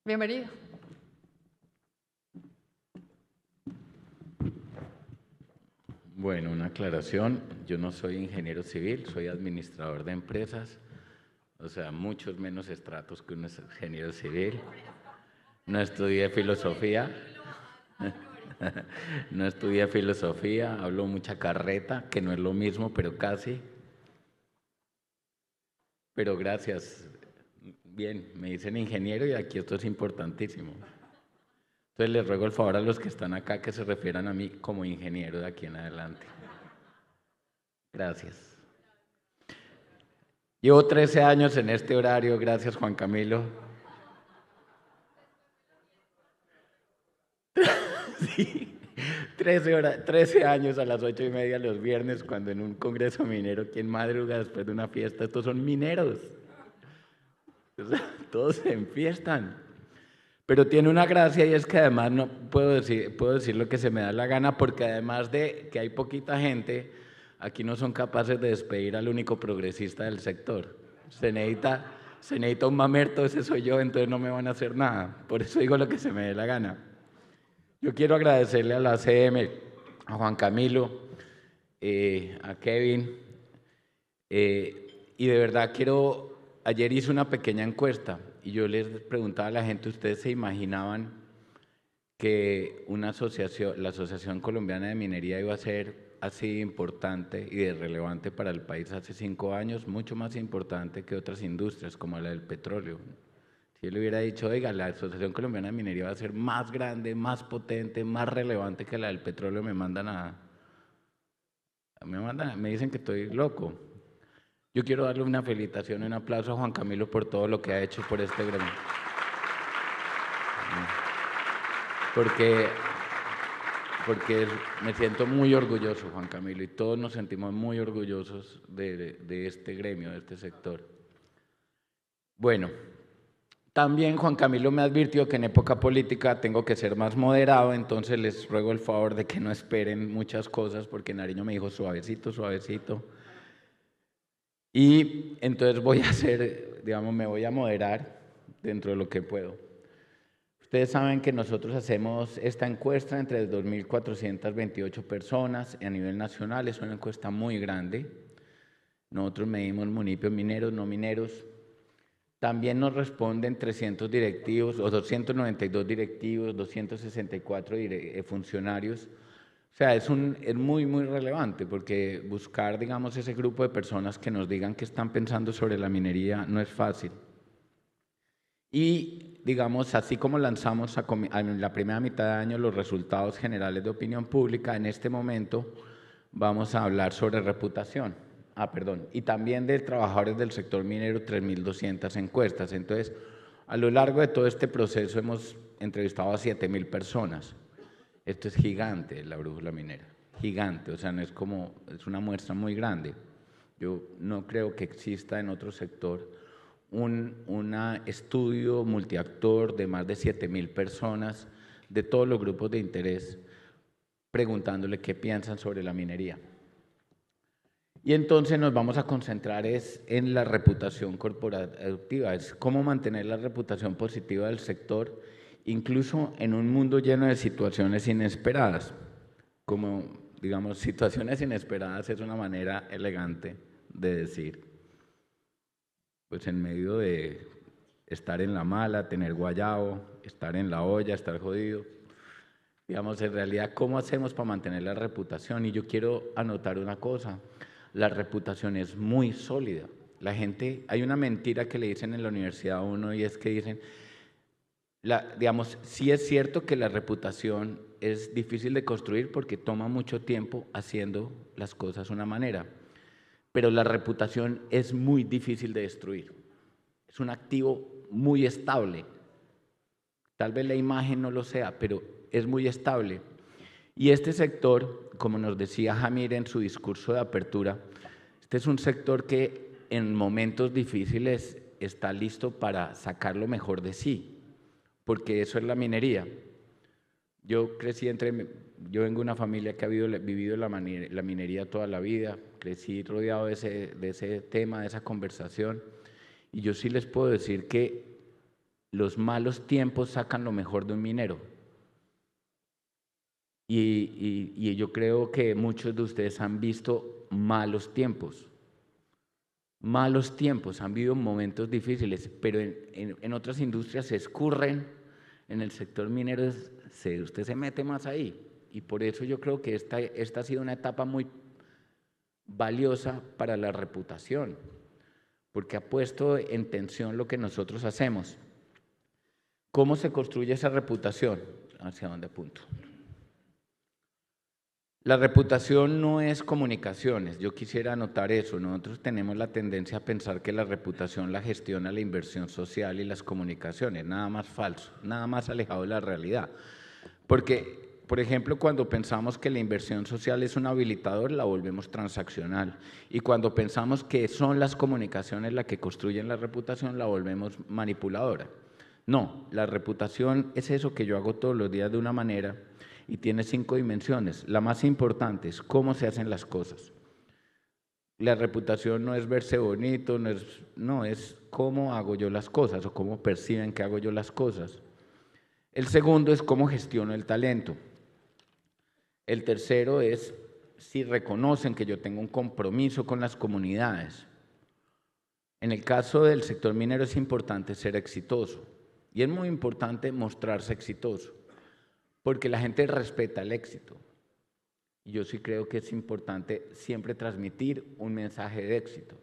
Bienvenido. Bueno, una aclaración, yo no soy ingeniero civil, soy administrador de empresas, o sea, muchos menos estratos que un ingeniero civil. No estudié filosofía, no estudié filosofía, hablo mucha carreta, que no es lo mismo, pero casi. Pero gracias, bien, me dicen ingeniero y aquí esto es importantísimo. Entonces les ruego el favor a los que están acá que se refieran a mí como ingeniero de aquí en adelante. Gracias. Llevo 13 años en este horario, gracias Juan Camilo. Sí, 13 años a las 8:30 los viernes, cuando en un congreso minero, ¿quién madruga después de una fiesta? Estos son mineros. O sea, todos se enfiestan. Pero tiene una gracia y es que además no puedo decir lo que se me da la gana, porque además de que hay poquita gente, aquí no son capaces de despedir al único progresista del sector. Se necesita un mamerto, ese soy yo, entonces no me van a hacer nada. Por eso digo lo que se me dé la gana. Yo quiero agradecerle a la CM, a Juan Camilo, a Kevin, y de verdad ayer hice una pequeña encuesta y yo les preguntaba a la gente, ¿ustedes se imaginaban que la Asociación Colombiana de Minería iba a ser así importante y de relevante para el país hace 5 años? Mucho más importante que otras industrias como la del petróleo. Si yo le hubiera dicho, oiga, la Asociación Colombiana de Minería va a ser más grande, más potente, más relevante que la del petróleo, me dicen que estoy loco. Yo quiero darle una felicitación, un aplauso a Juan Camilo por todo lo que ha hecho por este gremio. Porque me siento muy orgulloso, Juan Camilo, y todos nos sentimos muy orgullosos de este gremio, de este sector. Bueno, también Juan Camilo me advirtió que en época política tengo que ser más moderado, entonces les ruego el favor de que no esperen muchas cosas, porque Nariño me dijo suavecito, suavecito. Y entonces me voy a moderar dentro de lo que puedo. Ustedes saben que nosotros hacemos esta encuesta entre 2.428 personas a nivel nacional, es una encuesta muy grande. Nosotros medimos municipios mineros, no mineros. También nos responden 300 directivos o 292 directivos, 264 funcionarios. O sea, es muy, muy relevante porque buscar, digamos, ese grupo de personas que nos digan qué están pensando sobre la minería no es fácil. Y, digamos, así como lanzamos en la primera mitad de año los resultados generales de opinión pública, en este momento vamos a hablar sobre reputación. Y también de trabajadores del sector minero, 3.200 encuestas. Entonces, a lo largo de todo este proceso hemos entrevistado a 7.000 personas. Esto es gigante, la brújula minera, gigante, o sea, no es es una muestra muy grande. Yo no creo que exista en otro sector un estudio multiactor de más de 7.000 personas de todos los grupos de interés preguntándole qué piensan sobre la minería. Y entonces nos vamos a concentrar en la reputación corporativa, es cómo mantener la reputación positiva del sector, incluso en un mundo lleno de situaciones inesperadas. Como, digamos, situaciones inesperadas es una manera elegante de decir, pues en medio de estar en la mala, tener guayabo, estar en la olla, estar jodido. Digamos, en realidad, ¿cómo hacemos para mantener la reputación? Y yo quiero anotar una cosa, la reputación es muy sólida. La gente, hay una mentira que le dicen en la universidad a uno y es que dicen, digamos, sí es cierto que la reputación es difícil de construir porque toma mucho tiempo haciendo las cosas de una manera, pero la reputación es muy difícil de destruir. Es un activo muy estable. Tal vez la imagen no lo sea, pero es muy estable. Y este sector, como nos decía Jamir en su discurso de apertura, este es un sector que en momentos difíciles está listo para sacar lo mejor de sí, porque eso es la minería. Yo vengo de una familia que ha vivido la minería toda la vida, crecí rodeado de ese tema, de esa conversación, y yo sí les puedo decir que los malos tiempos sacan lo mejor de un minero. Y yo creo que muchos de ustedes han visto malos tiempos. Malos tiempos, han vivido momentos difíciles, pero en otras industrias se escurren, en el sector minero usted se mete más ahí. Y por eso yo creo que esta ha sido una etapa muy valiosa para la reputación, porque ha puesto en tensión lo que nosotros hacemos. ¿Cómo se construye esa reputación? ¿Hacia dónde apunto? La reputación no es comunicaciones, yo quisiera anotar eso. Nosotros tenemos la tendencia a pensar que la reputación la gestiona la inversión social y las comunicaciones, nada más falso, nada más alejado de la realidad. Porque, por ejemplo, cuando pensamos que la inversión social es un habilitador, la volvemos transaccional. Y cuando pensamos que son las comunicaciones las que construyen la reputación, la volvemos manipuladora. No, la reputación es eso que yo hago todos los días de una manera y tiene 5 dimensiones. La más importante es cómo se hacen las cosas. La reputación no es verse bonito, no es cómo hago yo las cosas o cómo perciben que hago yo las cosas. El segundo es cómo gestiono el talento. El tercero es si reconocen que yo tengo un compromiso con las comunidades. En el caso del sector minero es importante ser exitoso y es muy importante mostrarse exitoso, porque la gente respeta el éxito. Y yo sí creo que es importante siempre transmitir un mensaje de éxito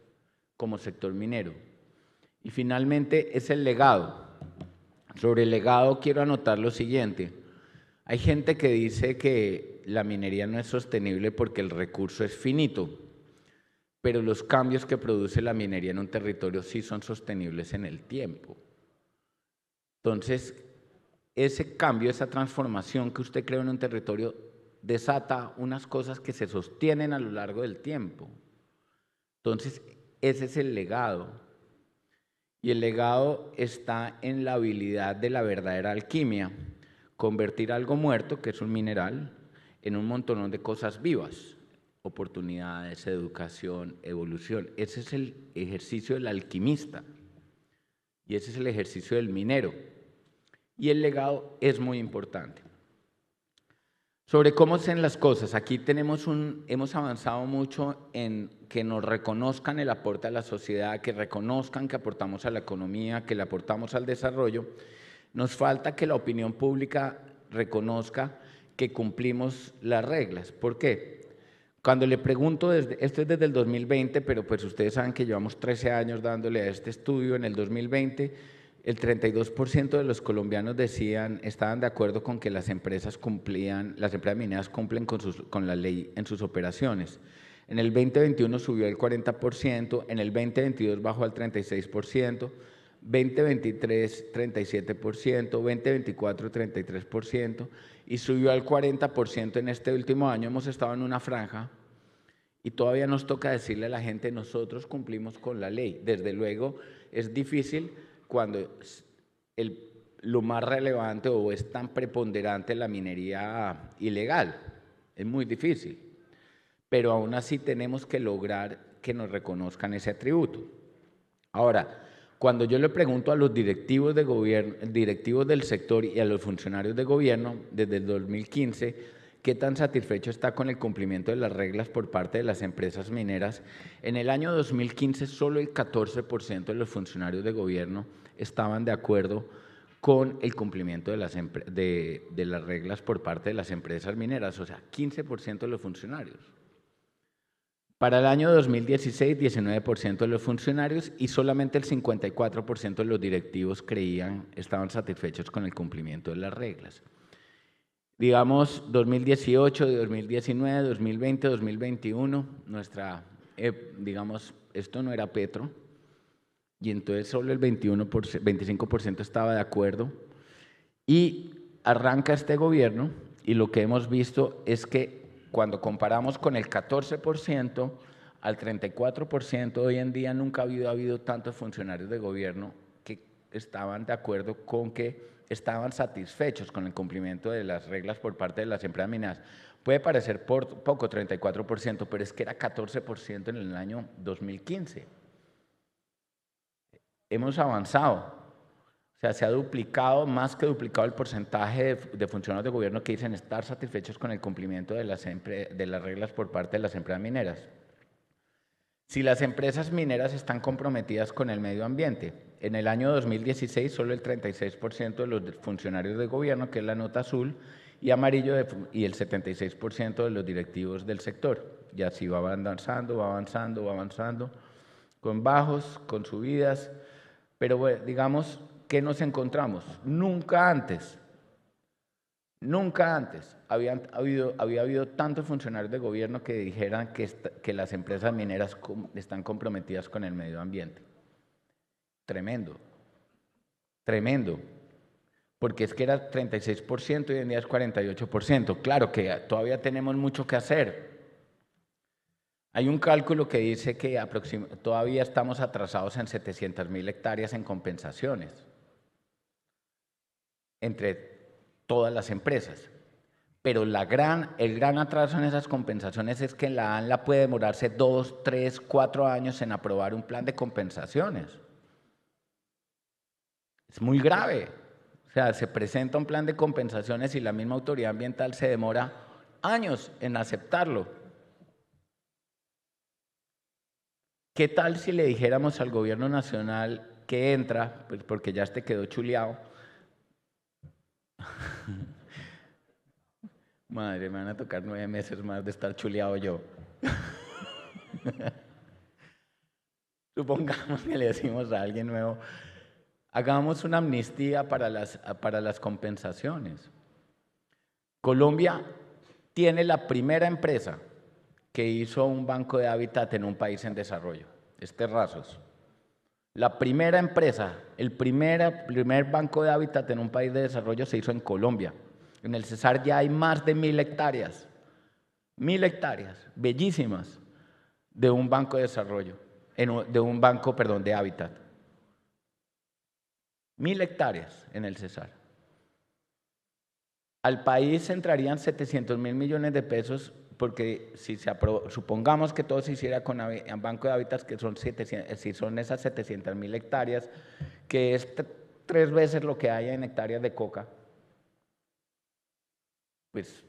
como sector minero. Y finalmente es el legado. Sobre el legado quiero anotar lo siguiente. Hay gente que dice que la minería no es sostenible porque el recurso es finito, pero los cambios que produce la minería en un territorio sí son sostenibles en el tiempo. Entonces, ese cambio, esa transformación que usted creó en un territorio desata unas cosas que se sostienen a lo largo del tiempo. Entonces, ese es el legado. Y el legado está en la habilidad de la verdadera alquimia, convertir algo muerto, que es un mineral, en un montón de cosas vivas, oportunidades, educación, evolución. Ese es el ejercicio del alquimista y ese es el ejercicio del minero. Y el legado es muy importante. Sobre cómo hacen las cosas, aquí hemos avanzado mucho en que nos reconozcan el aporte a la sociedad, que reconozcan que aportamos a la economía, que le aportamos al desarrollo. Nos falta que la opinión pública reconozca que cumplimos las reglas. ¿Por qué? Cuando le pregunto, esto es desde el 2020, pero pues ustedes saben que llevamos 13 años dándole a este estudio. En el 2020, el 32% de los colombianos estaban de acuerdo con que las empresas mineras cumplen con la ley en sus operaciones. En el 2021 subió al 40%, en el 2022 bajó al 36%, 2023 37%, 2024 33% y subió al 40% en este último año. Hemos estado en una franja y todavía nos toca decirle a la gente, nosotros cumplimos con la ley. Desde luego es difícil cuando lo más relevante o es tan preponderante la minería ilegal. Es muy difícil, pero aún así tenemos que lograr que nos reconozcan ese atributo. Ahora, cuando yo le pregunto a los directivos de gobierno, directivos del sector y a los funcionarios de gobierno desde el 2015, ¿qué tan satisfecho está con el cumplimiento de las reglas por parte de las empresas mineras? En el año 2015 solo el 14% de los funcionarios de gobierno estaban de acuerdo con el cumplimiento de las reglas por parte de las empresas mineras, o sea, 15% de los funcionarios. Para el año 2016, 19% de los funcionarios y solamente el 54% de los directivos estaban satisfechos con el cumplimiento de las reglas. Digamos, 2018, 2019, 2020, 2021, digamos, esto no era Petro, y entonces solo el 25% estaba de acuerdo, y arranca este gobierno, y lo que hemos visto es que cuando comparamos con el 14% al 34%, hoy en día nunca ha habido tantos funcionarios de gobierno que estaban de acuerdo con que estaban satisfechos con el cumplimiento de las reglas por parte de las empresas mineras. Puede parecer poco, 34%, pero es que era 14% en el año 2015. Hemos avanzado. O sea, se ha duplicado, más que duplicado el porcentaje de funcionarios de gobierno que dicen estar satisfechos con el cumplimiento de las reglas por parte de las empresas mineras. Si las empresas mineras están comprometidas con el medio ambiente, en el año 2016 solo el 36% de los funcionarios de gobierno, que es la nota azul, y amarillo, y el 76% de los directivos del sector. Y así va avanzando, va avanzando, va avanzando, con bajos, con subidas, pero bueno, digamos, ¿qué nos encontramos? Nunca antes había habido tantos funcionarios de gobierno que dijeran que las empresas mineras están comprometidas con el medio ambiente. Tremendo, tremendo. Porque es que era 36% y hoy en día es 48%. Claro que todavía tenemos mucho que hacer. Hay un cálculo que dice que todavía estamos atrasados en 700.000 hectáreas en compensaciones entre todas las empresas. Pero el gran atraso en esas compensaciones es que la ANLA puede demorarse 2, 3, 4 años en aprobar un plan de compensaciones. Es muy grave. O sea, se presenta un plan de compensaciones y la misma autoridad ambiental se demora años en aceptarlo. ¿Qué tal si le dijéramos al gobierno nacional que entra, pues porque ya quedó chuleado? Madre, me van a tocar 9 meses más de estar chuleado yo. Supongamos que le decimos a alguien nuevo, hagamos una amnistía para las compensaciones. Colombia tiene la primera empresa que hizo un banco de hábitat en un país en desarrollo, es Terrazos. La primera empresa, el primer banco de hábitat en un país de desarrollo se hizo en Colombia. En el Cesar ya hay más de 1.000 hectáreas, 1.000 hectáreas, bellísimas, de un banco de desarrollo, de un banco, perdón, de hábitat. 1.000 hectáreas en el Cesar. Al país entrarían 700.000 millones de pesos porque si supongamos que todo se hiciera con el banco de hábitats, que son si son esas 700.000 hectáreas, que es 3 veces lo que hay en hectáreas de coca, pues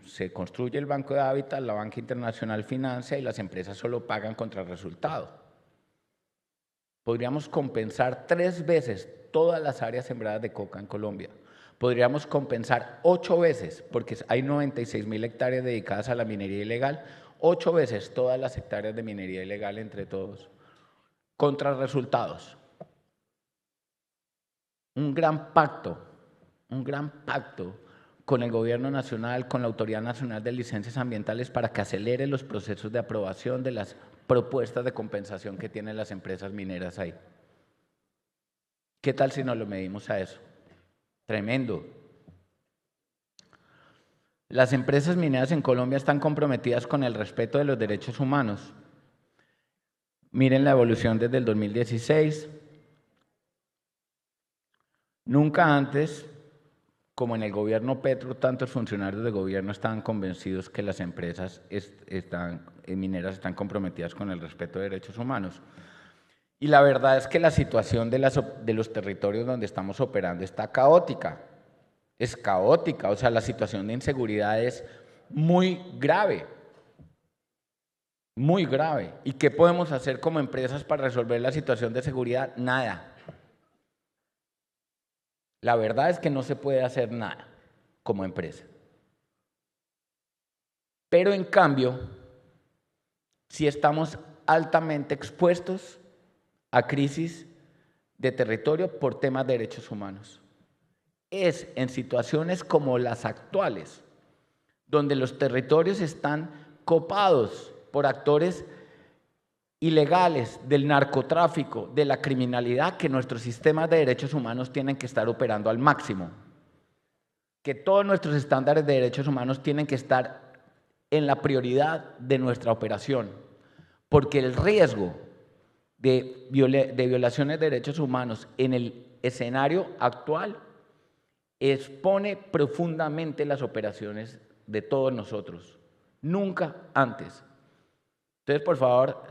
se construye el banco de hábitat, la banca internacional financia y las empresas solo pagan contra el resultado. Podríamos compensar 3 veces todas las áreas sembradas de coca en Colombia. Podríamos compensar 8 veces, porque hay 96.000 hectáreas dedicadas a la minería ilegal, 8 veces todas las hectáreas de minería ilegal entre todos, contra resultados. Un gran pacto con el Gobierno Nacional, con la Autoridad Nacional de Licencias Ambientales para que acelere los procesos de aprobación de las propuestas de compensación que tienen las empresas mineras ahí. ¿Qué tal si nos lo medimos a eso? Tremendo. Las empresas mineras en Colombia están comprometidas con el respeto de los derechos humanos. Miren la evolución desde el 2016. Nunca antes, como en el gobierno Petro, tantos funcionarios de gobierno estaban convencidos que las empresas mineras están comprometidas con el respeto de derechos humanos. Y la verdad es que la situación de los territorios donde estamos operando está caótica. Es caótica, o sea, la situación de inseguridad es muy grave. Muy grave. ¿Y qué podemos hacer como empresas para resolver la situación de seguridad? Nada. La verdad es que no se puede hacer nada como empresa. Pero en cambio, sí estamos altamente expuestos a crisis de territorio por temas de derechos humanos. Es en situaciones como las actuales, donde los territorios están copados por actores ilegales del narcotráfico, de la criminalidad, que nuestros sistemas de derechos humanos tienen que estar operando al máximo. Que todos nuestros estándares de derechos humanos tienen que estar en la prioridad de nuestra operación, porque el riesgo de violaciones de derechos humanos en el escenario actual expone profundamente las operaciones de todos nosotros. Nunca antes. Entonces, por favor,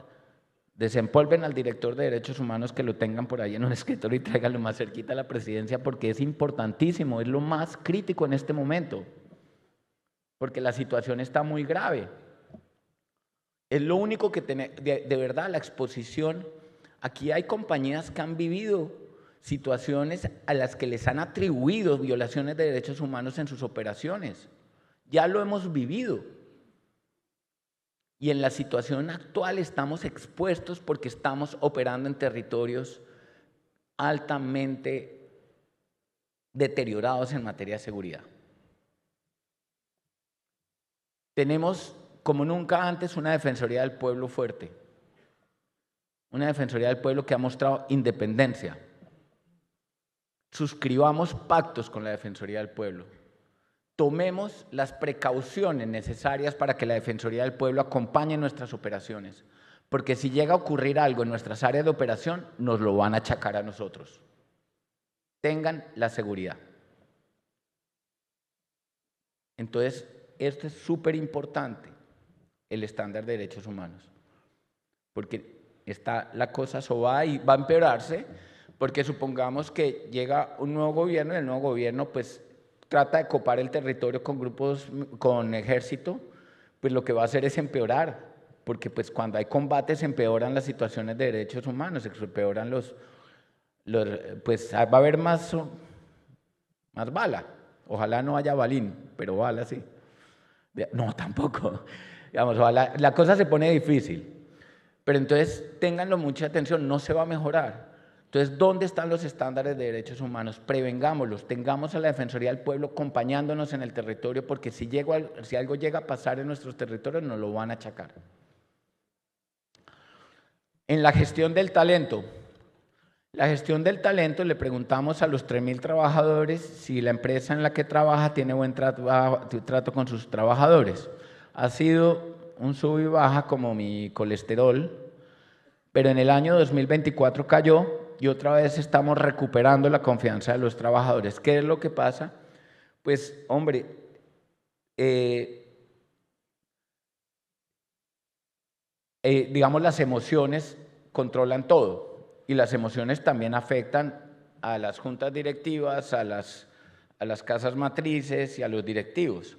Desempolven al director de Derechos Humanos, que lo tengan por ahí en un escritorio y tráiganlo más cerquita a la presidencia, porque es importantísimo, es lo más crítico en este momento, porque la situación está muy grave. Es lo único que de verdad, la exposición. Aquí hay compañías que han vivido situaciones a las que les han atribuido violaciones de derechos humanos en sus operaciones. Ya lo hemos vivido. Y en la situación actual estamos expuestos porque estamos operando en territorios altamente deteriorados en materia de seguridad. Tenemos, como nunca antes, una Defensoría del Pueblo fuerte. Una Defensoría del Pueblo que ha mostrado independencia. Suscribamos pactos con la Defensoría del Pueblo. Tomemos las precauciones necesarias para que la Defensoría del Pueblo acompañe nuestras operaciones, porque si llega a ocurrir algo en nuestras áreas de operación, nos lo van a achacar a nosotros. Tengan la seguridad. Entonces, esto es súper importante, el estándar de derechos humanos, porque está la cosa sobada y va a empeorarse, porque supongamos que llega un nuevo gobierno y el nuevo gobierno pues trata de copar el territorio con grupos, con ejército, pues lo que va a hacer es empeorar, porque pues cuando hay combates empeoran las situaciones de derechos humanos, se empeoran pues va a haber más bala. Ojalá no haya balín, pero bala sí. No, tampoco. Digamos, ojalá, la cosa se pone difícil. Pero entonces, ténganlo mucha atención, no se va a mejorar. Entonces, ¿dónde están los estándares de derechos humanos? Prevengámoslos, tengamos a la Defensoría del Pueblo acompañándonos en el territorio, porque si algo llega a pasar en nuestros territorios, nos lo van a achacar. En la gestión del talento. La gestión del talento, le preguntamos a los 3.000 trabajadores si la empresa en la que trabaja tiene buen trato con sus trabajadores. Ha sido un sub y baja como mi colesterol, pero en el año 2024 cayó y otra vez estamos recuperando la confianza de los trabajadores. ¿Qué es lo que pasa? Pues, hombre, digamos, las emociones controlan todo y las emociones también afectan a las juntas directivas, a las casas matrices y a los directivos.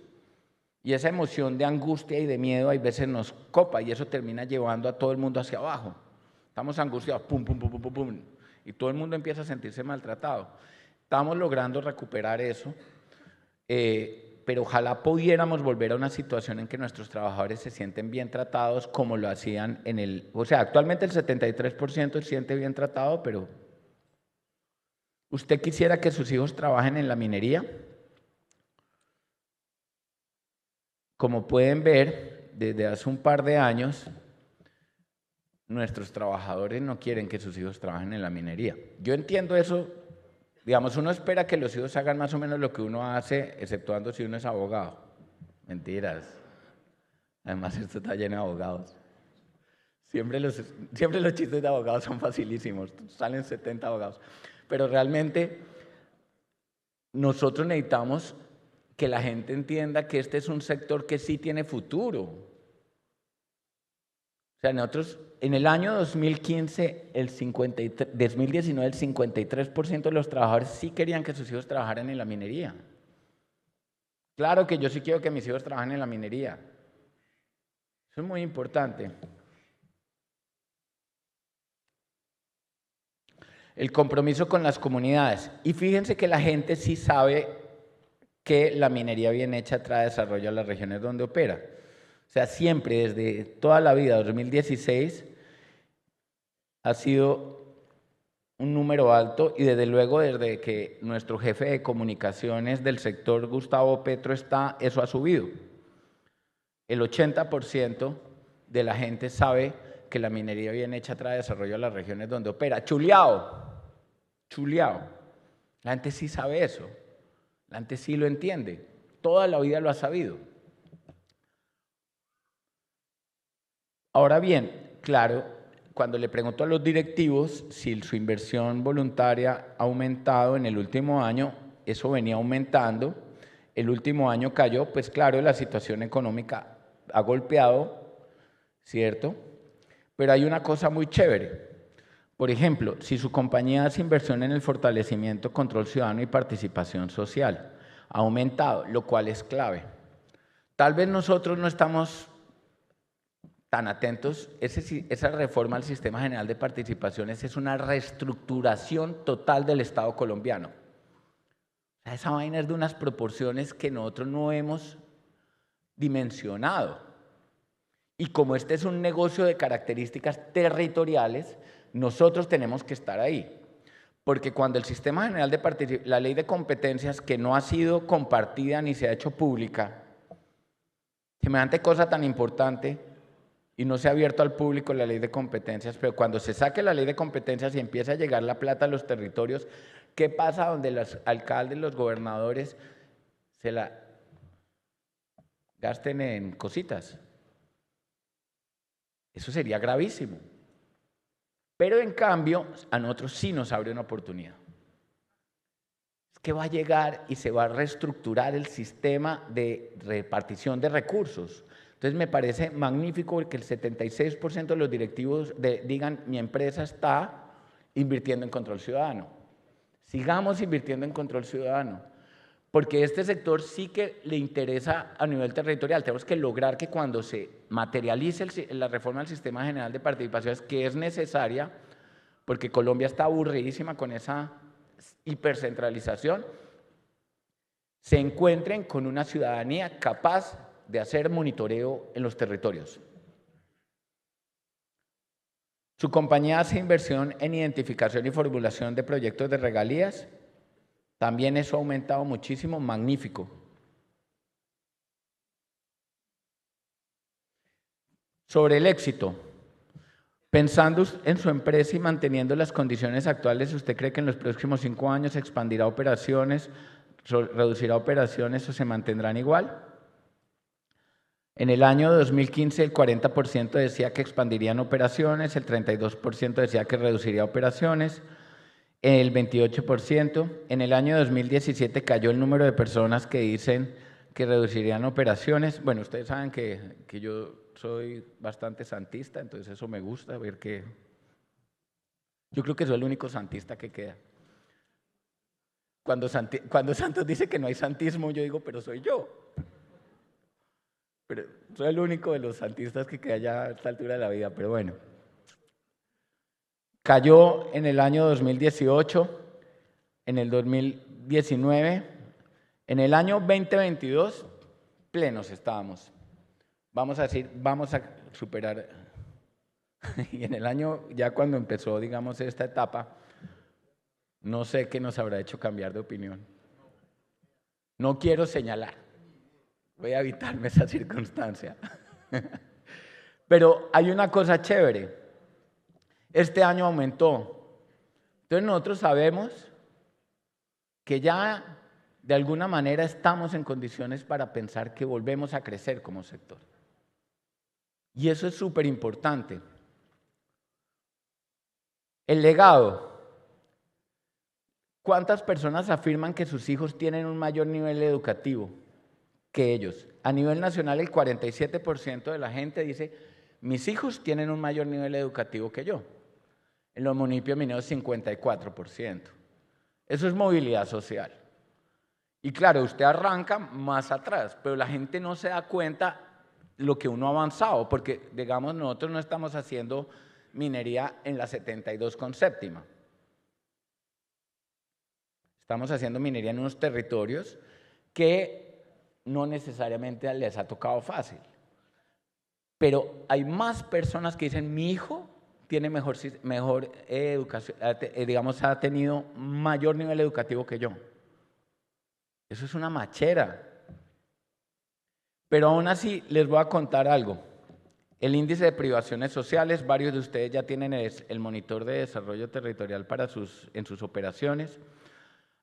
Y esa emoción de angustia y de miedo a veces nos copa y eso termina llevando a todo el mundo hacia abajo. Estamos angustiados, pum, pum, pum, pum, pum, pum, y todo el mundo empieza a sentirse maltratado. Estamos logrando recuperar eso, pero ojalá pudiéramos volver a una situación en que nuestros trabajadores se sienten bien tratados como lo hacían o sea, actualmente el 73% se siente bien tratado, pero ¿usted quisiera que sus hijos trabajen en la minería? Como pueden ver, desde hace un par de años, nuestros trabajadores no quieren que sus hijos trabajen en la minería. Yo entiendo eso, digamos, uno espera que los hijos hagan más o menos lo que uno hace, exceptuando si uno es abogado. Mentiras. Además, esto está lleno de abogados. Siempre los chistes de abogados son facilísimos, salen 70 abogados. Pero realmente nosotros necesitamos que la gente entienda que este es un sector que sí tiene futuro. O sea, nosotros en el año 2015, 2019, el 53% de los trabajadores sí querían que sus hijos trabajaran en la minería. Claro que yo sí quiero que mis hijos trabajen en la minería. Eso es muy importante. El compromiso con las comunidades. Y fíjense que la gente sí sabe que la minería bien hecha trae desarrollo a las regiones donde opera. O sea, siempre, desde toda la vida, 2016, ha sido un número alto y desde luego desde que nuestro jefe de comunicaciones del sector, Gustavo Petro, está, eso ha subido. El 80% de la gente sabe que la minería bien hecha trae desarrollo a las regiones donde opera. Chuleado. La gente sí sabe eso. La gente sí lo entiende. Toda la vida lo ha sabido. Ahora bien, claro, cuando le pregunto a los directivos si su inversión voluntaria ha aumentado en el último año, eso venía aumentando. El último año cayó, pues claro, la situación económica ha golpeado, ¿cierto? Pero hay una cosa muy chévere. Por ejemplo, si su compañía hace inversión en el fortalecimiento, control ciudadano y participación social, ha aumentado, lo cual es clave. Tal vez nosotros no estamos tan atentos. Esa reforma al Sistema General de Participaciones es una reestructuración total del Estado colombiano. Esa vaina es de unas proporciones que nosotros no hemos dimensionado. Y como este es un negocio de características territoriales, nosotros tenemos que estar ahí. Porque cuando el Sistema General de Participaciones, la ley de competencias que no ha sido compartida ni se ha hecho pública, semejante cosa tan importante, y no se ha abierto al público la ley de competencias, pero cuando se saque la ley de competencias y empieza a llegar la plata a los territorios, ¿qué pasa donde los alcaldes, los gobernadores se la gasten en cositas? Eso sería gravísimo. Pero en cambio, a nosotros sí nos abre una oportunidad. Es que va a llegar y se va a reestructurar el sistema de repartición de recursos. Entonces me parece magnífico que el 76% de los directivos digan: mi empresa está invirtiendo en control ciudadano. Sigamos invirtiendo en control ciudadano, porque este sector sí que le interesa a nivel territorial. Tenemos que lograr que cuando se materialice la reforma del Sistema General de Participaciones, que es necesaria, porque Colombia está aburridísima con esa hipercentralización, se encuentren con una ciudadanía capaz de hacer monitoreo en los territorios. Su compañía hace inversión en identificación y formulación de proyectos de regalías. También eso ha aumentado muchísimo, magnífico. Sobre el éxito, pensando en su empresa y manteniendo las condiciones actuales, ¿usted cree que en los próximos 5 años expandirá operaciones, reducirá operaciones o se mantendrán igual? En el año 2015 el 40% decía que expandirían operaciones, el 32% decía que reduciría operaciones, el 28%. En el año 2017 cayó el número de personas que dicen que reducirían operaciones. Bueno, ustedes saben que yo soy bastante santista, entonces eso me gusta, ver que yo creo que soy el único santista que queda. Cuando Santos dice que no hay santismo, yo digo, pero soy yo. Pero soy el único de los santistas que queda ya a esta altura de la vida, pero bueno. Cayó en el año 2018, en el 2019, en el año 2022, plenos estábamos. Vamos a decir, vamos a superar. Y en el año, ya cuando empezó, digamos, esta etapa, no sé qué nos habrá hecho cambiar de opinión. No quiero señalar. Voy a evitarme esa circunstancia. Pero hay una cosa chévere. Este año aumentó. Entonces nosotros sabemos que ya de alguna manera estamos en condiciones para pensar que volvemos a crecer como sector. Y eso es súper importante. El legado. ¿Cuántas personas afirman que sus hijos tienen un mayor nivel educativo que ellos? A nivel nacional, el 47% de la gente dice: mis hijos tienen un mayor nivel educativo que yo. En los municipios mineros, 54%. Eso es movilidad social. Y claro, usted arranca más atrás, pero la gente no se da cuenta lo que uno ha avanzado, porque, digamos, nosotros no estamos haciendo minería en la 72 con séptima. Estamos haciendo minería en unos territorios que no necesariamente les ha tocado fácil. Pero hay más personas que dicen: mi hijo tiene mejor educación, digamos, ha tenido mayor nivel educativo que yo. Eso es una machera. Pero aún así les voy a contar algo. El índice de privaciones sociales, varios de ustedes ya tienen el monitor de desarrollo territorial en sus operaciones.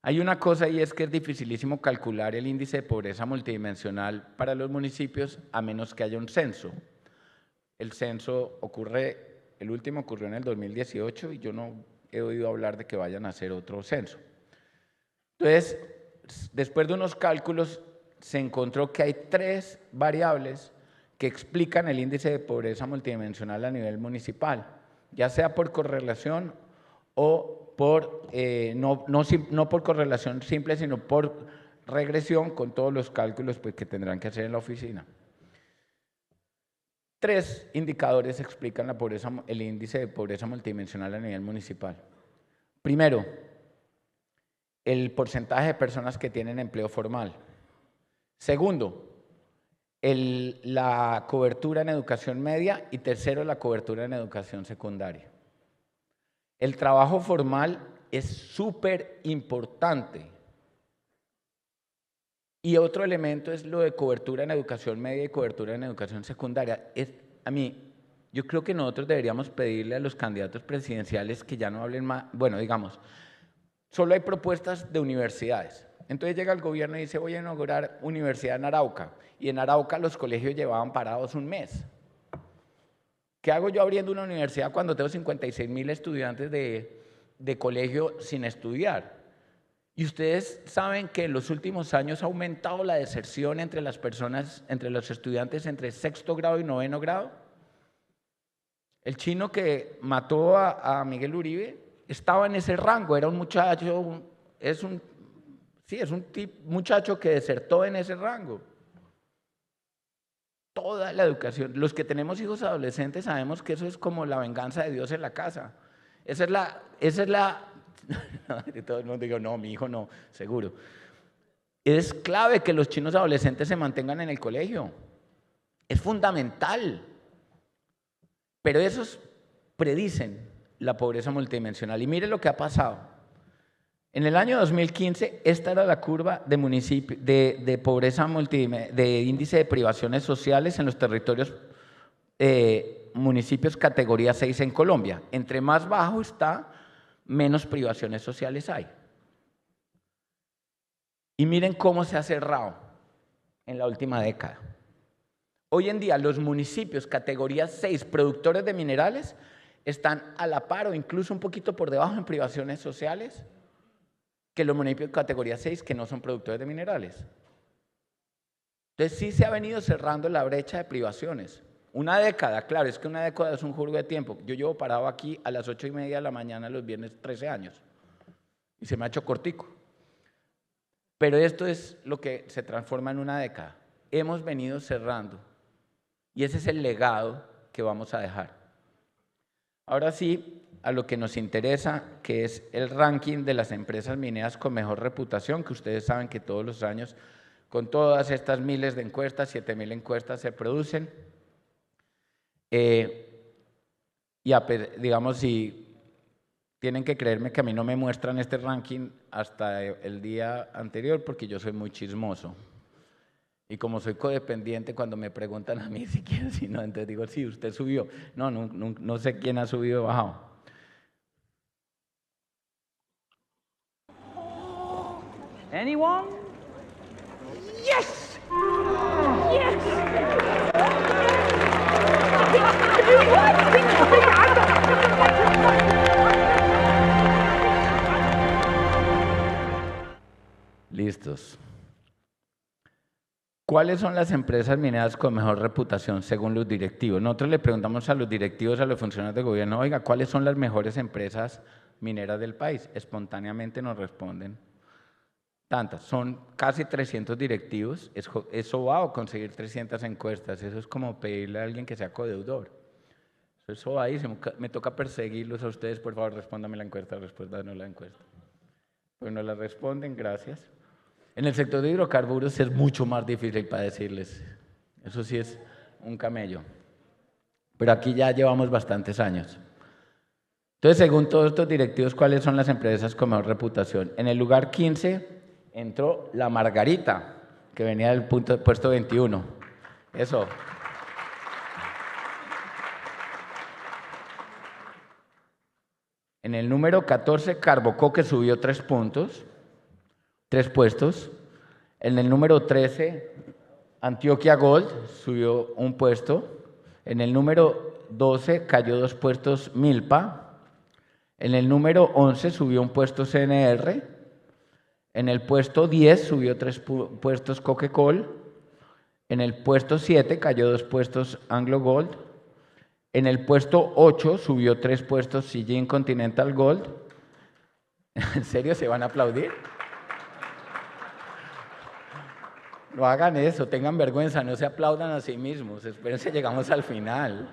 Hay una cosa, y es que es dificilísimo calcular el índice de pobreza multidimensional para los municipios a menos que haya un censo. El censo el último ocurrió en el 2018 y yo no he oído hablar de que vayan a hacer otro censo. Entonces, después de unos cálculos, se encontró que hay 3 variables que explican el índice de pobreza multidimensional a nivel municipal, ya sea por correlación o por, no por correlación simple, sino por regresión con todos los cálculos pues, que tendrán que hacer en la oficina. 3 indicadores explican la pobreza, el índice de pobreza multidimensional a nivel municipal. Primero, el porcentaje de personas que tienen empleo formal. Segundo, la cobertura en educación media. Y tercero, la cobertura en educación secundaria. El trabajo formal es súper importante. Y otro elemento es lo de cobertura en educación media y cobertura en educación secundaria. Yo creo que nosotros deberíamos pedirle a los candidatos presidenciales que ya no hablen más, bueno, digamos, solo hay propuestas de universidades. Entonces llega el gobierno y dice, voy a inaugurar universidad en Arauca. Y en Arauca los colegios llevaban parados un mes. ¿Qué hago yo abriendo una universidad cuando tengo 56.000 estudiantes de colegio sin estudiar? Y ustedes saben que en los últimos años ha aumentado la deserción entre las personas, entre los estudiantes entre sexto grado y noveno grado. El chino que mató a Miguel Uribe estaba en ese rango, era un muchacho, muchacho que desertó en ese rango. Toda la educación, los que tenemos hijos adolescentes sabemos que eso es como la venganza de Dios en la casa. Esa es la todo el mundo digo, no, mi hijo no, seguro. Es clave que los chinos adolescentes se mantengan en el colegio. Es fundamental. Pero esos predicen la pobreza multidimensional. Y mire lo que ha pasado. En el año 2015, esta era la curva de pobreza de índice de privaciones sociales en los territorios municipios categoría 6 en Colombia. Entre más bajo está, menos privaciones sociales hay. Y miren cómo se ha cerrado en la última década. Hoy en día los municipios categoría 6 productores de minerales están a la par o incluso un poquito por debajo en privaciones sociales que los municipios categoría 6 que no son productores de minerales. Entonces sí se ha venido cerrando la brecha de privaciones. Una década, claro, es que una década es un jurgo de tiempo. Yo llevo parado aquí a las 8:30 de la mañana los viernes 13 años y se me ha hecho cortico. Pero esto es lo que se transforma en una década. Hemos venido cerrando y ese es el legado que vamos a dejar. Ahora sí, a lo que nos interesa, que es el ranking de las empresas mineras con mejor reputación, que ustedes saben que todos los años, con todas estas miles de encuestas, 7.000 encuestas se producen. Digamos, si tienen que creerme que a mí no me muestran este ranking hasta el día anterior porque yo soy muy chismoso. Y como soy codependiente, cuando me preguntan a mí si quiero, si no, entonces digo, sí, usted subió. No sé quién ha subido o bajado. Anyone? Yes! Yes! Listos. ¿Cuáles son las empresas mineras con mejor reputación según los directivos? Nosotros le preguntamos a los directivos, a los funcionarios de gobierno, oiga, ¿cuáles son las mejores empresas mineras del país? Espontáneamente nos responden tantas. Son casi 300 directivos. Eso va a conseguir 300 encuestas. Eso es como pedirle a alguien que sea codeudor. Eso va ahí. Me toca perseguirlos a ustedes. Por favor, respóndame la encuesta. Respóndanos la encuesta. Pues no la responden, gracias. En el sector de hidrocarburos es mucho más difícil para decirles. Eso sí es un camello. Pero aquí ya llevamos bastantes años. Entonces, según todos estos directivos, ¿cuáles son las empresas con mejor reputación? En el lugar 15 entró La Margarita, que venía del puesto 21. Eso. En el número 14, Carbocó, que subió 3 puestos. En el número 13, Antioquia Gold, subió 1 puesto. En el número 12, cayó 2 puestos Milpa. En el número 11, subió 1 puesto CNR. En el puesto 10, subió 3 puestos Coquecol. En el puesto 7 cayó 2 puestos Anglo Gold. En el puesto 8 subió 3 puestos Sijin Continental Gold. ¿En serio se van a aplaudir? No hagan eso, tengan vergüenza, no se aplaudan a sí mismos. Espérense, llegamos al final.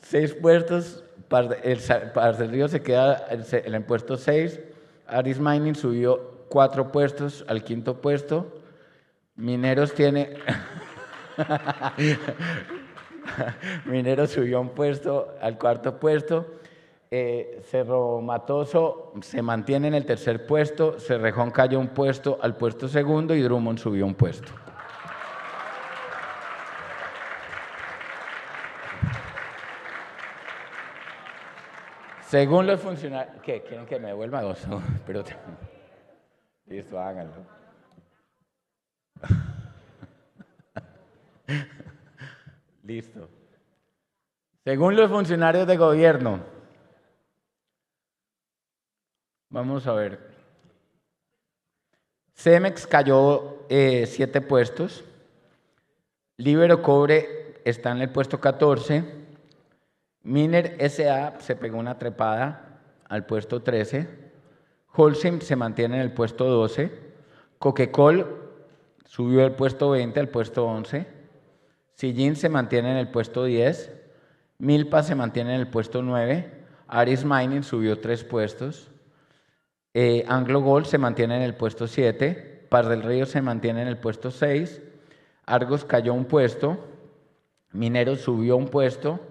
Seis puestos, Paz del Río se queda en el puesto 6. Aris Mining subió 4 puestos al 5º puesto. Mineros tiene... Mineros subió un puesto al 4º puesto. Cerro Matoso se mantiene en el 3er puesto. Cerrejón cayó un puesto al puesto 2º y Drummond subió un puesto. Según los funcionarios... ¿Qué? ¿Quieren que me devuelva dos? No, pero... Listo, háganlo. Listo. Según los funcionarios de gobierno, vamos a ver. Cemex cayó 7 puestos. Libero Cobre está en el puesto 14. Miner S.A. se pegó una trepada al puesto 13. Holcim se mantiene en el puesto 12. Coquecol subió del puesto 20 al puesto 11. Sijin se mantiene en el puesto 10. Milpa se mantiene en el puesto 9. Aris Mining subió 3 puestos. Anglo Gold se mantiene en el puesto 7. Paz del Río se mantiene en el puesto 6. Argos cayó un puesto. Mineros subió un puesto.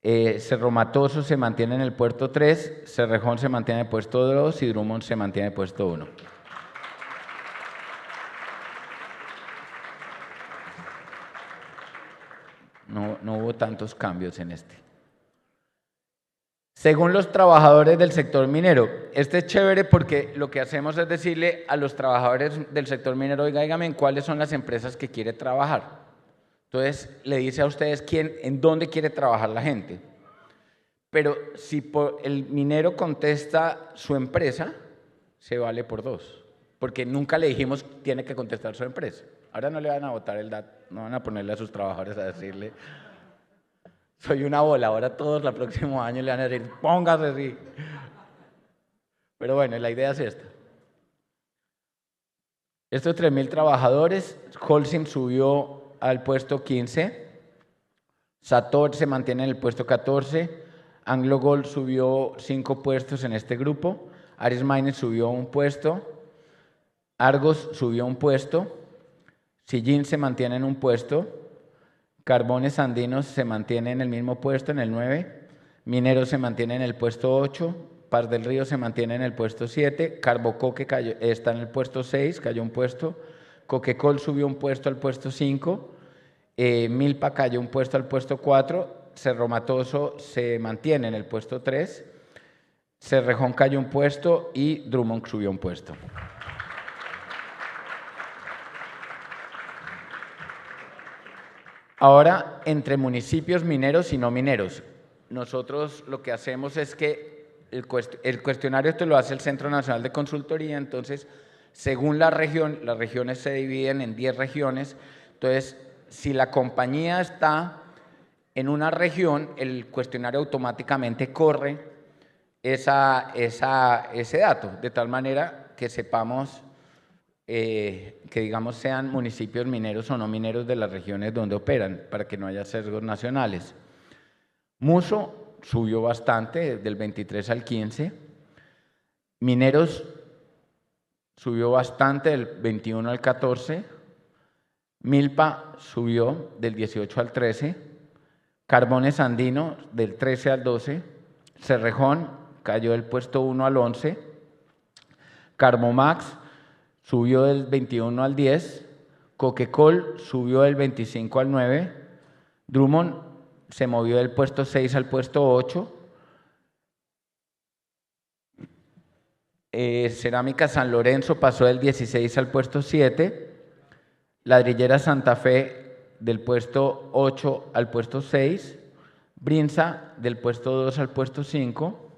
Cerro Matoso se mantiene en el puesto 3. Cerrejón se mantiene en el puesto 2 y Drummond se mantiene en el puesto 1. No hubo tantos cambios en este. Según los trabajadores del sector minero, este es chévere porque lo que hacemos es decirle a los trabajadores del sector minero, oiga, dígame en cuáles son las empresas que quiere trabajar. Entonces, le dice a ustedes en dónde quiere trabajar la gente. Pero si el minero contesta su empresa, se vale por 2. Porque nunca le dijimos tiene que contestar su empresa. Ahora no le van a botar el dato, no van a ponerle a sus trabajadores a decirle soy una bola, ahora todos el próximo año le van a decir póngase así. Pero bueno, la idea es esta. Estos 3.000 trabajadores, Holcim subió al puesto 15, Sator se mantiene en el puesto 14, Anglo Gold subió 5 puestos en este grupo, Aris Mining subió un puesto, Argos subió un puesto, Sijin se mantiene en un puesto, Carbones Andinos se mantiene en el mismo puesto, en el 9, Mineros se mantiene en el puesto 8, Paz del Río se mantiene en el puesto 7, Carbocoque está en el puesto 6, cayó un puesto, Coquecol subió un puesto al puesto 5, Milpa cayó un puesto al puesto 4, Cerro Matoso se mantiene en el puesto 3, Cerrejón cayó un puesto y Drummond subió un puesto. Ahora, entre municipios mineros y no mineros, nosotros lo que hacemos es que el cuestionario esto lo hace el Centro Nacional de Consultoría, entonces, según la región, las regiones se dividen en 10 regiones, entonces, si la compañía está en una región, el cuestionario automáticamente corre ese dato, de tal manera que sepamos que digamos sean municipios mineros o no mineros de las regiones donde operan, para que no haya sesgos nacionales. Muso subió bastante, del 23 al 15. Mineros subió bastante, del 21 al 14. Milpa subió del 18 al 13. Carbones Andino del 13 al 12. Cerrejón cayó del puesto 1 al 11. Carbomax subió del 21 al 10, Coquecol subió del 25 al 9, Drummond se movió del puesto 6 al puesto 8, Cerámica San Lorenzo pasó del 16 al puesto 7, Ladrillera Santa Fe del puesto 8 al puesto 6, Brinza del puesto 2 al puesto 5,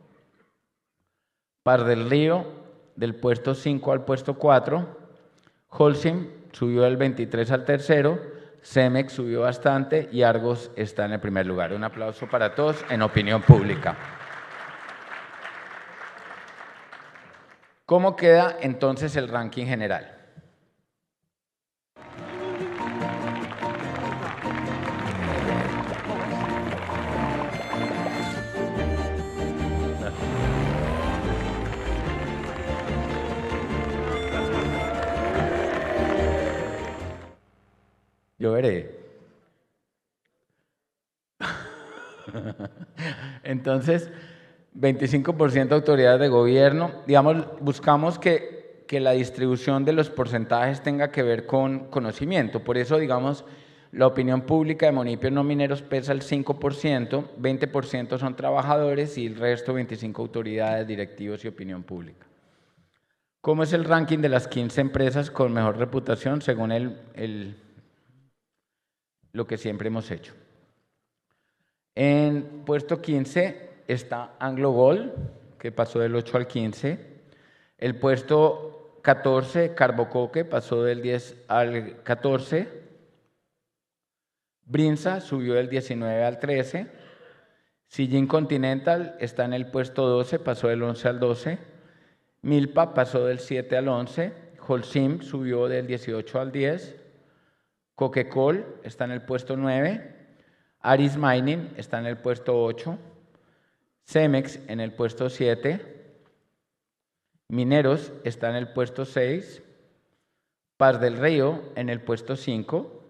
Paz del Río del puesto 5 al puesto 4. Holcim subió del 23 al tercero. Cemex subió bastante y Argos está en el primer lugar. Un aplauso para todos en opinión pública. ¿Cómo queda entonces el ranking general? Yo veré. Entonces, 25% autoridades de gobierno. Digamos, buscamos que la distribución de los porcentajes tenga que ver con conocimiento. Por eso, digamos, la opinión pública de municipios no mineros pesa el 5%, 20% son trabajadores y el resto 25 autoridades, directivos y opinión pública. ¿Cómo es el ranking de las 15 empresas con mejor reputación según lo que siempre hemos hecho? En puesto 15 está AngloGold, que pasó del 8 al 15. El puesto 14, Carbocoque, pasó del 10 al 14. Brinza subió del 19 al 13. Sijin Continental está en el puesto 12, pasó del 11 al 12. Milpa pasó del 7 al 11. Holcim subió del 18 al 10. Coquecol está en el puesto 9. Aris Mining está en el puesto 8. Cemex en el puesto 7. Mineros está en el puesto 6. Paz del Río en el puesto 5.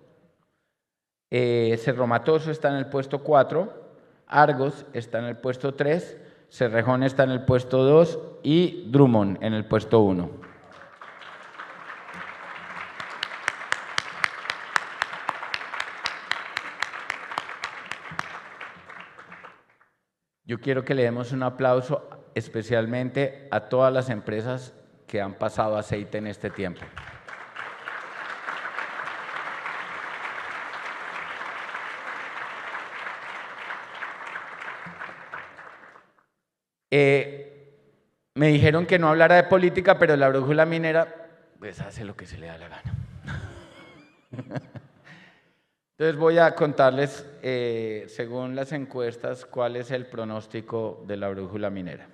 Cerro Matoso está en el puesto 4. Argos está en el puesto 3. Cerrejón está en el puesto 2 y Drummond en el puesto 1. Yo quiero que le demos un aplauso especialmente a todas las empresas que han pasado aceite en este tiempo. Me dijeron que no hablara de política, pero la brújula minera pues hace lo que se le da la gana. Entonces voy a contarles, según las encuestas, cuál es el pronóstico de la brújula minera.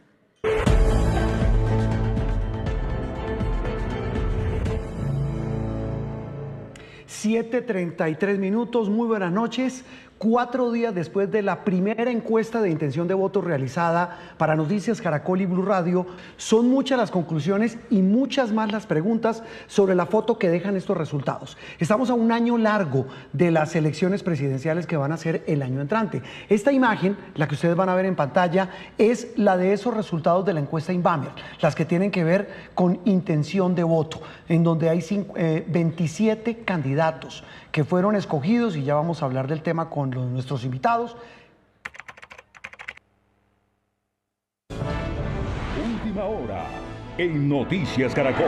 (7:33). Muy buenas noches. 4 días después de la primera encuesta de intención de voto realizada para Noticias Caracol y Blue Radio, son muchas las conclusiones y muchas más las preguntas sobre la foto que dejan estos resultados. Estamos a un año largo de las elecciones presidenciales que van a ser el año entrante. Esta imagen, la que ustedes van a ver en pantalla, es la de esos resultados de la encuesta Inbamer, las que tienen que ver con intención de voto, en donde hay 27 candidatos que fueron escogidos, y ya vamos a hablar del tema con nuestros invitados. Última hora en Noticias Caracol.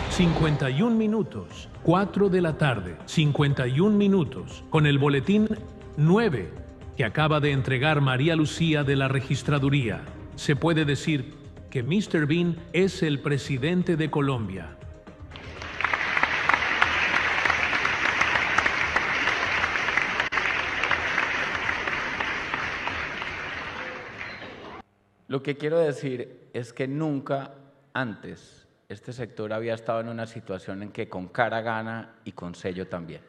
51 minutos, 4 de la tarde, 51 minutos, con el boletín 9 que acaba de entregar María Lucía de la Registraduría. Se puede decir que Mr. Bean es el presidente de Colombia. Lo que quiero decir es que nunca antes este sector había estado en una situación en que con cara gana y con sello también.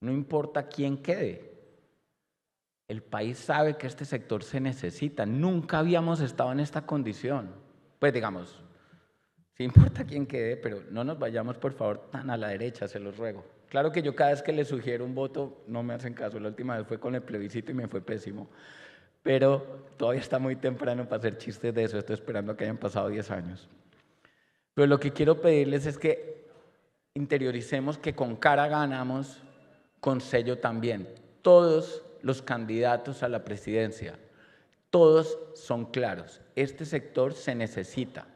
No importa quién quede, el país sabe que este sector se necesita. Nunca habíamos estado en esta condición. Pues digamos, sí importa quién quede, pero no nos vayamos por favor tan a la derecha, se los ruego. Claro que yo cada vez que les sugiero un voto no me hacen caso. La última vez fue con el plebiscito y me fue pésimo. Pero todavía está muy temprano para hacer chistes de eso. Estoy esperando a que hayan pasado 10 años. Pero lo que quiero pedirles es que interioricemos que con cara ganamos, con sello también. Todos los candidatos a la presidencia, todos son claros. Este sector se necesita.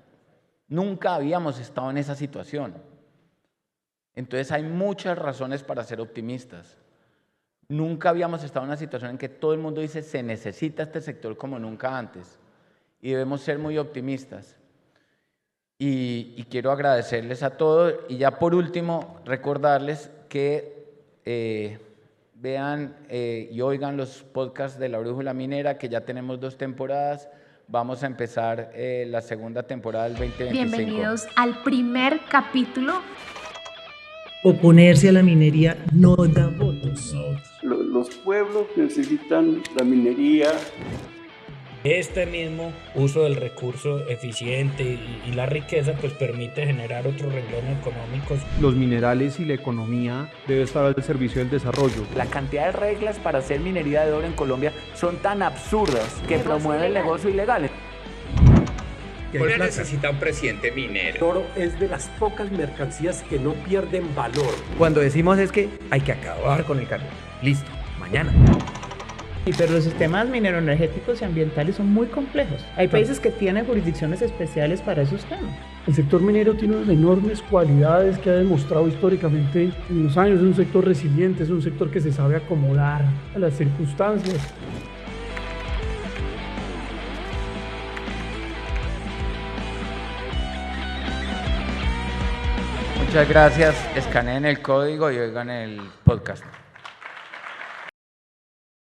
Nunca habíamos estado en esa situación. Entonces hay muchas razones para ser optimistas. Nunca habíamos estado en una situación en que todo el mundo dice se necesita este sector como nunca antes. y debemos ser muy optimistas. Y quiero agradecerles a todos y ya por último recordarles que vean y oigan los podcasts de La Brújula Minera, que ya tenemos 2 temporadas. Vamos a empezar la segunda temporada del 2025. Bienvenidos al primer capítulo. Oponerse a la minería no da votos. Los pueblos necesitan la minería. Este mismo uso del recurso eficiente y la riqueza pues permite generar otros renglones económicos. Los minerales y la economía deben estar al servicio del desarrollo. La cantidad de reglas para hacer minería de oro en Colombia son tan absurdas que promueven el negocio ilegal. Colombia necesita un presidente minero. El oro es de las pocas mercancías que no pierden valor. Cuando decimos es que hay que acabar con el carbón. Listo, mañana. Pero los sistemas mineroenergéticos y ambientales son muy complejos. Hay países que tienen jurisdicciones especiales para esos temas. El sector minero tiene unas enormes cualidades que ha demostrado históricamente en los años. Es un sector resiliente, es un sector que se sabe acomodar a las circunstancias. Muchas gracias. Escaneen el código y oigan el podcast.